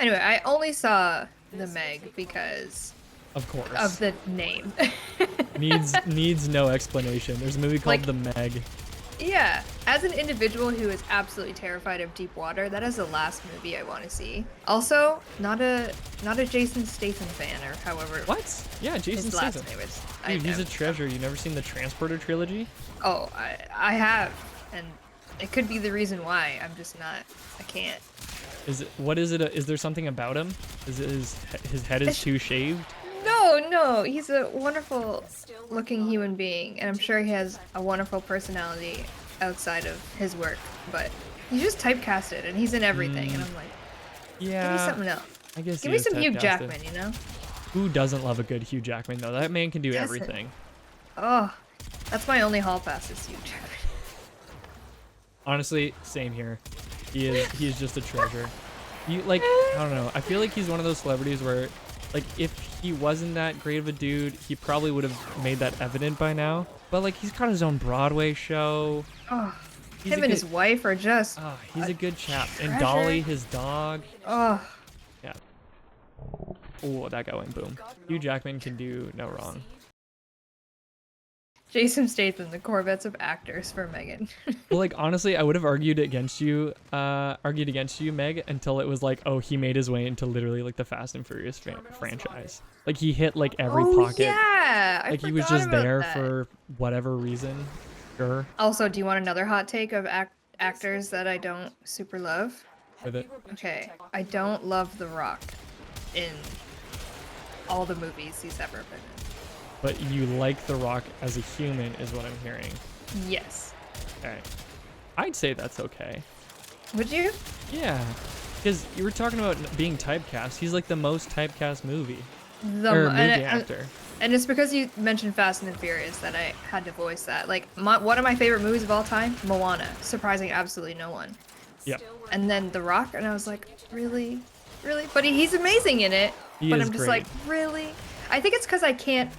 Anyway, I only saw the Meg because Of course. of the name. Needs no explanation. There's a movie called Like- The Meg. Yeah, as an individual who is absolutely terrified of deep water, that is the last movie I want to see. Also, not a Jason Statham fan, or however What? Yeah, Jason his last Statham. name is. Dude, he's a know. treasure. You never seen the Transporter trilogy? Oh, I have, and it could be the reason why. I'm just not. I can't. What is it? Is there something about him? Is it his head is too shaved? No, he's a wonderful looking human being, and I'm sure he has a wonderful personality outside of his work, but he's just typecasted, and he's in everything, and I'm like, Yeah. give me something else. I guess Give he me is some Hugh typecasted. Jackman, you know? Who doesn't love a good Hugh Jackman though? That man can do Doesn't. everything. Oh, that's my only hall pass is Hugh Jackman. Honestly, same here. He is just a treasure. I don't know. I feel like he's one of those celebrities where, like, if he wasn't that great of a dude, he probably would have made that evident by now. But like, he's got his own Broadway show. Oh, He's him a and good- his wife are just. Oh, he's a good chap. And treasure. Dolly, his dog. Oh, Yeah. Oh, that guy went boom. Hugh Jackman can do no wrong. Jason Statham, the Corvettes of actors for Megan. Well, like, honestly, I would have argued against you, Meg, until it was like, oh, he made his way into literally like the Fast and Furious franchise. Like, he hit like every pocket. Yeah, I Like, he was forgot just about there that. for whatever reason. Sure. Also, do you want another hot take of actors that I don't super love? With it. Okay, I don't love The Rock in all the movies he's ever been in. But you like The Rock as a human, is what I'm hearing. Yes. Okay. I'd say that's okay. Would you? Yeah. Because you were talking about being typecast. He's like the most typecast movie. The Movie actor. And it's because you mentioned Fast and the Furious that I had to voice that. Like, one of my favorite movies of all time, Moana, surprising absolutely no one. Yeah. And then The Rock, and I was like, really? Really? But he's amazing in it. He but is I'm just great. like, really? I think it's because I can't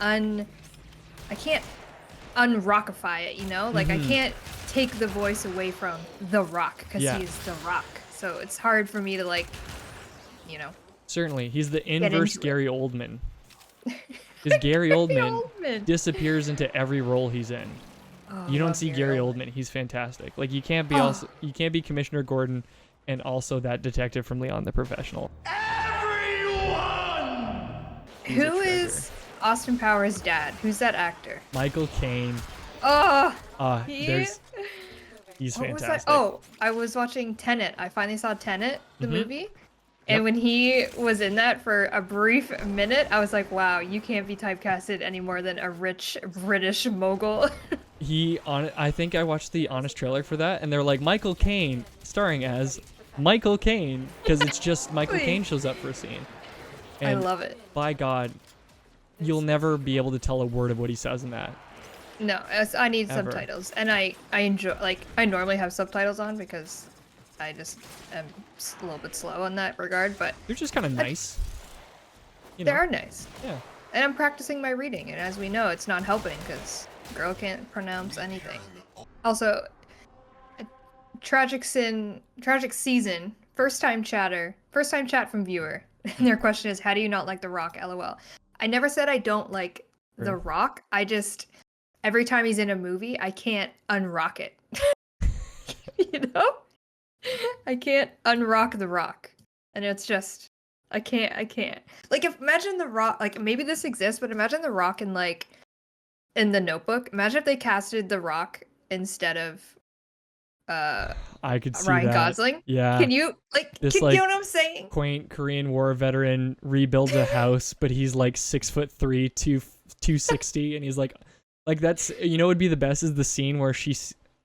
unrockify it, you know? Like, I can't take the voice away from The Rock, because Yeah. he's The Rock. So it's hard for me to, like, you know. Certainly. He's the into inverse it. Gary Oldman. Because Gary Oldman Oldman. disappears into every role he's in. Oh, You don't love see Gary Oldman. He's fantastic. Like, you can't be you can't be Commissioner Gordon and also that detective from Leon the Professional. He's a Who treasure. is Austin Powers' dad? Who's that actor? Michael Caine. Oh, He's what was that? fantastic. Oh, I was watching Tenet. I finally saw Tenet, the Mm-hmm. movie. And when he was in that for a brief minute, I was like, wow, you can't be typecasted any more than a rich British mogul. I think I watched the honest trailer for that, and they're like, Michael Caine, starring as Michael Caine, because it's just Michael Wait. Caine shows up for a scene. I And love it. by God, you'll never be able to tell a word of what he says in that. No, I need Ever. subtitles. And I enjoy, like, I normally have subtitles on because I just am a little bit slow in that regard, but They're just kind of nice. You they know? are nice. Yeah. And I'm practicing my reading, and as we know, it's not helping because girl can't pronounce anything. Also, tragic season, first time chat from viewer. And their question is, how do you not like The Rock? LOL. I never said I don't like The Right. Rock. I just, every time he's in a movie, I can't unrock it. You know? I can't unrock The Rock. And it's just, I can't. Like, imagine The Rock, like, maybe this exists, but imagine The Rock in, like, in The Notebook. Imagine if they casted The Rock instead of I could see Ryan that. Gosling. Yeah. Can you, like, This, you like, know what I'm saying? Quaint Korean War veteran rebuilds a house, but he's like 6'3", 260, and he's like that's, you know, what would be the best is the scene where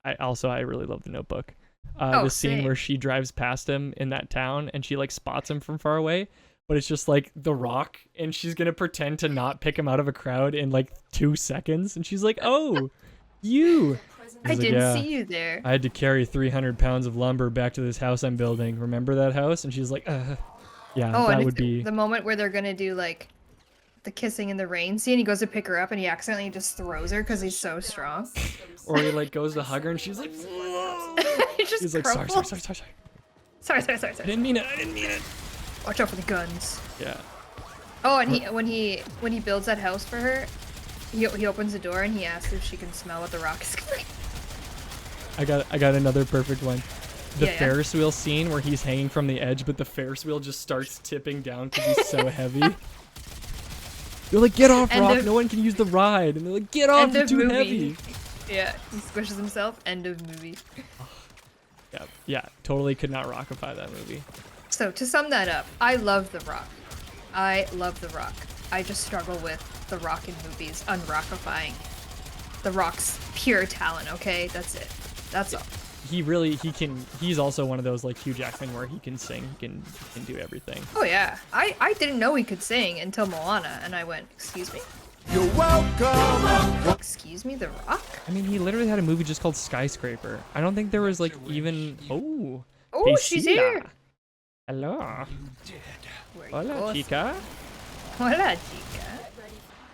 I really love The Notebook. The scene same. where she drives past him in that town and she like spots him from far away, but it's just like The Rock, and she's gonna pretend to not pick him out of a crowd in like 2 seconds, and she's like, "Oh, you." I He's like, didn't "Yeah, see you there. I had to carry 300 pounds of lumber back to this house I'm building. Remember that house?" And she's like, yeah, Oh, that and would be. the moment where they're gonna do, like, the kissing in the rain scene. He goes to pick her up and he accidentally just throws her because he's so strong. Or he like goes to hug her and she's like, He just he's like, crumples. sorry. Sorry. I didn't mean it. Watch out for the guns. Yeah. Oh, and when he builds that house for her, he opens the door and he asks if she can smell what the rock is cooking. I got another perfect one. The Yeah, yeah. Ferris wheel scene where he's hanging from the edge, but the Ferris wheel just starts tipping down because he's so heavy. They're like, get off, End Rock. of- No one can use the ride. And they're like, get off, End you're of too movie. heavy. Yeah, he squishes himself. End of movie. Yeah, yeah, totally could not rockify that movie. So to sum that up, I love The Rock. I love The Rock. I just struggle with The Rock in movies, unrockifying The Rock's pure talent. Okay, that's it. That's all. He's also one of those like Hugh Jackman where he can sing, he can do everything. Oh yeah, I didn't know he could sing until Moana, and I went, excuse me? You're welcome. Excuse me, The Rock? I mean, he literally had a movie just called Skyscraper. I don't think there was like even. Oh, Oh, she's here. Hello. Where you Hola, go? chica. Hola, chica.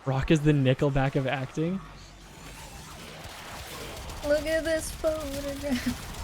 Rock is the Nickelback of acting. Look at this photograph.